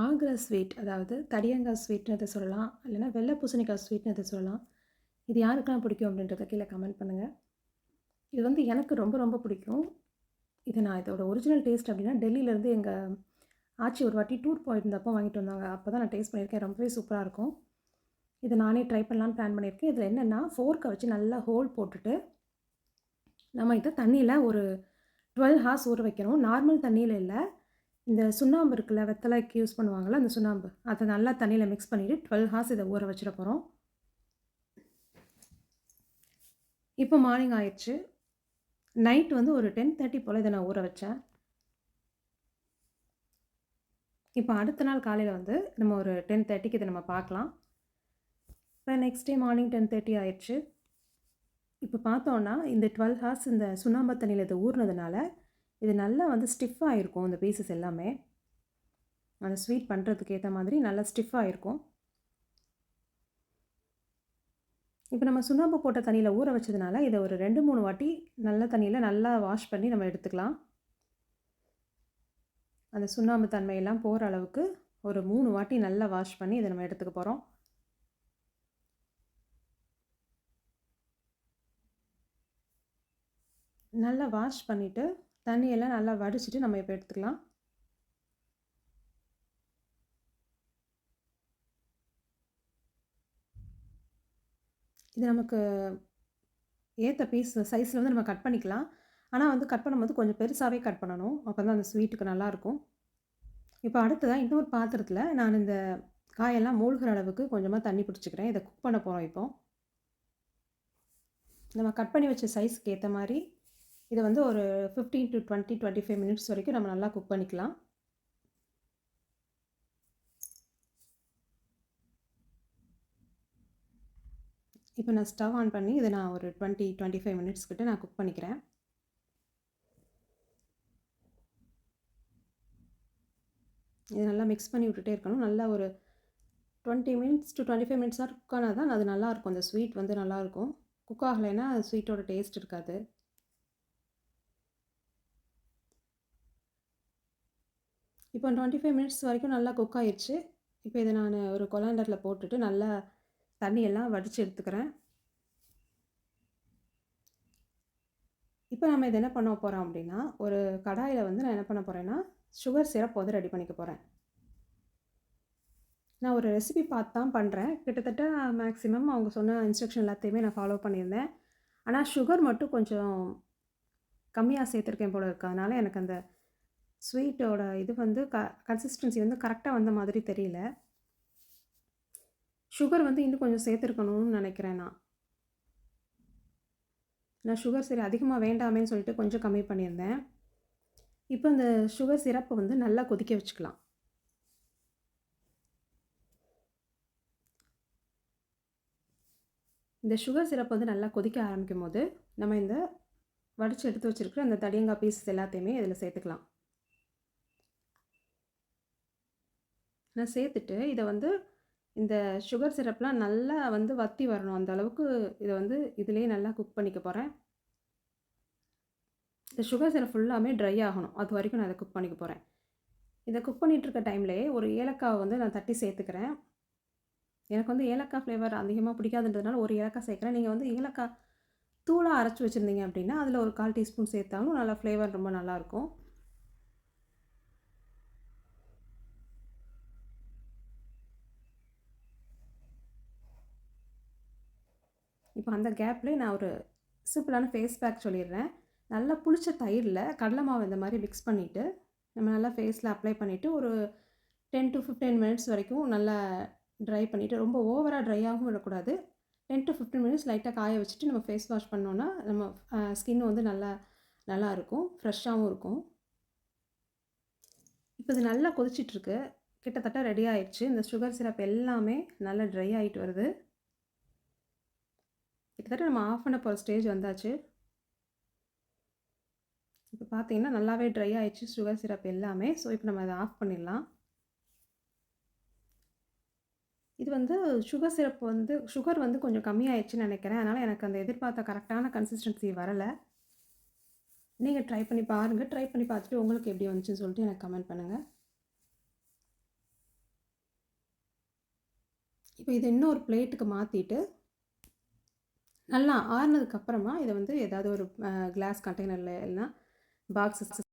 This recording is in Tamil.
ஆக்ரா ஸ்வீட் அதாவது தடியங்காய் ஸ்வீட்னு இதை சொல்லலாம். இல்லைன்னா வெள்ளை பூசணிக்காய் ஸ்வீட்னு இதை சொல்லலாம். இது யாருக்கெல்லாம் பிடிக்கும் அப்படின்றத கீழே கமெண்ட் பண்ணுங்கள். இது வந்து எனக்கு ரொம்ப ரொம்ப பிடிக்கும். இதோட ஒரிஜினல் டேஸ்ட் அப்படின்னா டெல்லியிலேருந்து எங்கள் ஆச்சி ஒரு வாட்டி டூர் போயிருந்தப்போ வாங்கிட்டு வந்தாங்க. அப்போ தான் நான் டேஸ்ட் பண்ணியிருக்கேன். ரொம்பவே சூப்பராக இருக்கும். இதை நானே ட்ரை பண்ணலான்னு பிளான் பண்ணியிருக்கேன். இதில் என்னென்னா ஃபோர்க்கை வச்சு நல்லா ஹோல் போட்டுட்டு நம்ம இதை தண்ணியில் ஒரு 12 ஹார்ஸ் ஊற வைக்கணும். நார்மல் தண்ணியில் இல்லை, இந்த சுண்ணாம்பு இருக்குல்ல, வெத்தலைக்கு யூஸ் பண்ணுவாங்கள்ல அந்த சுண்ணாம்பு, அதை நல்லா தண்ணியில் மிக்ஸ் பண்ணிவிட்டு 12 ஹார்ஸ் இதை ஊற வச்சிட போகிறோம். இப்போ மார்னிங் ஆயிடுச்சு. நைட் வந்து ஒரு 10:30 போல் இதை நான் ஊற வச்சேன். இப்போ அடுத்த நாள் காலையில் வந்து நம்ம ஒரு 10:30க்கு இதை நம்ம பார்க்கலாம். இப்போ நெக்ஸ்ட் டே மார்னிங் 10:30 ஆயிடுச்சு. இப்போ பார்த்தோன்னா இந்த 12 ஹார்ஸ் இந்த சுண்ணாம்பு தண்ணியில் இதை ஊறினதுனால இது நல்லா வந்து ஸ்டிஃபாக இருக்கும். இந்த பீசஸ் எல்லாமே அந்த ஸ்வீட் பண்ணுறதுக்கு ஏற்ற மாதிரி நல்லா ஸ்டிஃபாக இருக்கும். இப்போ நம்ம சுண்ணாம்பு போட்ட தண்ணியில் ஊற வச்சதுனால இதை ஒரு 2-3 வாட்டி நல்ல தண்ணியில் நல்லா வாஷ் பண்ணி நம்ம எடுத்துக்கலாம். அந்த சுண்ணாம்பு தன்மையெல்லாம் போகிற அளவுக்கு ஒரு 3 வாட்டி நல்லா வாஷ் பண்ணி இதை நம்ம எடுத்துக்க போகிறோம். நல்லா வாஷ் பண்ணிவிட்டு தண்ணியெல்லாம் நல்லா வடிச்சிட்டு நம்ம இப்போ எடுத்துக்கலாம். இது நமக்கு ஏற்ற பீஸ் சைஸில் வந்து நம்ம கட் பண்ணிக்கலாம். ஆனால் வந்து கட் பண்ணும்போது கொஞ்சம் பெருசாகவே கட் பண்ணணும். அப்போ தான் அந்த ஸ்வீட்டுக்கு நல்லாயிருக்கும். இப்போ அடுத்ததாக இன்னொரு பாத்திரத்தில் நான் இந்த காயெல்லாம் மூழ்கிற அளவுக்கு கொஞ்சமாக தண்ணி பிடிச்சிக்கிறேன். இதை குக் பண்ண போகிறோம். இப்போ நம்ம கட் பண்ணி வச்ச சைஸ்க்கு ஏற்ற மாதிரி இதை வந்து ஒரு 15 to 25 மினிட்ஸ் வரைக்கும் நம்ம நல்லா குக் பண்ணிக்கலாம். இப்போ நான் ஸ்டவ் ஆன் பண்ணி இதை நான் ஒரு 20-25 மினிட்ஸ் கிட்ட நான் குக் பண்ணிக்கிறேன். இதை நல்லா மிக்ஸ் பண்ணி விட்டுட்டே இருக்கணும். நல்லா ஒரு 20 மினிட்ஸ் to 25 மினிட்ஸாக குக் ஆனால் தான் அது நல்லாயிருக்கும். அந்த ஸ்வீட் வந்து நல்லாயிருக்கும். குக் ஆகலைன்னா ஸ்வீட்டோட டேஸ்ட் இருக்காது. இப்போ 25 மினிட்ஸ் வரைக்கும் நல்லா குக் ஆயிடுச்சு. இப்போ இதை நான் ஒரு கொலாண்டரில் போட்டுட்டு நல்லா தண்ணியெல்லாம் வடித்து எடுத்துக்கிறேன். இப்போ நம்ம இதை என்ன பண்ண போகிறோம் அப்படின்னா, ஒரு கடாயில் வந்து நான் என்ன பண்ண போகிறேன்னா சுகர் சிரப் வந்து ரெடி பண்ணிக்க போகிறேன். நான் ஒரு ரெசிபி பார்த்து தான் பண்ணுறேன். கிட்டத்தட்ட மேக்ஸிமம் அவங்க சொன்ன இன்ஸ்ட்ரக்ஷன் எல்லாத்தையுமே நான் ஃபாலோ பண்ணியிருந்தேன். ஆனால் சுகர் மட்டும் கொஞ்சம் கம்மியாக சேர்த்துருக்கேன் போல இருக்கு. அதனால் எனக்கு அந்த ஸ்வீட்டோட இது வந்து கன்சிஸ்டன்சி வந்து கரெக்டாக வந்த மாதிரி தெரியல. சுகர் வந்து இன்னும் கொஞ்சம் சேர்த்துருக்கணும்னு நினைக்கிறேன். நான் சுகர் சரி அதிகமாக வேண்டாமேன்னு சொல்லிட்டு கொஞ்சம் கம்மி பண்ணியிருந்தேன். இப்போ இந்த சுகர் சிரப்பை வந்து நல்லா கொதிக்க வச்சுக்கலாம். இந்த சுகர் சிரப் வந்து நல்லா கொதிக்க ஆரம்பிக்கும் போது நம்ம இந்த வடித்து எடுத்து வச்சுருக்கிற அந்த தடியங்காய் பீசஸ் எல்லாத்தையுமே இதில் சேர்த்துக்கலாம். நான் சேர்த்துட்டு இதை வந்து இந்த சுகர் சிரப்லாம் நல்லா வந்து வற்றி வரணும். அந்த அளவுக்கு இதை வந்து இதிலேயே நல்லா குக் பண்ணிக்க போகிறேன். இந்த சுகர் சிரப் ஃபுல்லாமே ட்ரை ஆகணும். அது வரைக்கும் நான் இதை குக் பண்ணிக்க போகிறேன். இதை குக் பண்ணிகிட்ருக்க டைம்லேயே ஒரு ஏலக்காவை வந்து நான் தட்டி சேர்த்துக்கிறேன். எனக்கு வந்து ஏலக்காய் ஃப்ளேவர் அதிகமாக பிடிக்காதுன்றதுனால ஒரு ஏலக்காய் சேர்க்குறேன். நீங்கள் வந்து ஏலக்காய் தூளாக அரைச்சி வச்சுருந்தீங்க அப்படின்னா அதில் ஒரு 1/4 டீஸ்பூன் சேர்த்தாலும் நல்லா ஃப்ளேவர் ரொம்ப நல்லாயிருக்கும். இப்போ அந்த கேப்லேயே நான் ஒரு சிம்பிளான ஃபேஸ் பேக் சொல்லிடுறேன். நல்லா புளிச்ச தயிரில் கடலை மாவு இந்த மாதிரி மிக்ஸ் பண்ணிவிட்டு நம்ம நல்லா ஃபேஸில் அப்ளை பண்ணிவிட்டு ஒரு 10 to 15 மினிட்ஸ் வரைக்கும் நல்லா ட்ரை பண்ணிவிட்டு, ரொம்ப ஓவராக ட்ரையாகவும் விடக்கூடாது. 10 to 15 மினிட்ஸ் லைட்டாக காய வச்சுட்டு நம்ம ஃபேஸ் வாஷ் பண்ணோன்னா நம்ம ஸ்கின் வந்து நல்லா இருக்கும், ஃப்ரெஷ்ஷாகவும் இருக்கும். இப்போ இது நல்லா கொதிச்சிட்ருக்கு. கிட்டத்தட்ட ரெடி ஆயிடுச்சு. இந்த சுகர் சிரப் எல்லாமே நல்லா ட்ரை ஆகிட்டு வருது. கிட்டத்தட்ட நம்ம ஆஃப் பண்ண போகிற ஸ்டேஜ் வந்தாச்சு. இப்போ பார்த்தீங்கன்னா நல்லாவே ட்ரை ஆயிடுச்சு சுகர் சிரப் எல்லாமே. ஸோ இப்போ நம்ம அதை ஆஃப் பண்ணிடலாம். இது வந்து சுகர் வந்து கொஞ்சம் கம்மியாயிடுச்சுன்னு நினைக்கிறேன். அதனால் எனக்கு அந்த எதிர்பார்த்த கரெக்டான கன்சிஸ்டன்சி வரலை. நீங்கள் ட்ரை பண்ணி பாருங்கள். ட்ரை பண்ணி பார்த்துட்டு உங்களுக்கு எப்படி வந்துச்சுன்னு சொல்லிட்டு எனக்கு கமெண்ட் பண்ணுங்கள். இப்போ இதை இன்னொரு பிளேட்டுக்கு மாற்றிட்டு நல்லா ஆறுனதுக்கப்புறமா இதை வந்து ஏதாவது ஒரு கிளாஸ் கண்டெய்னரில் இல்லைன்னா பாக்ஸஸ்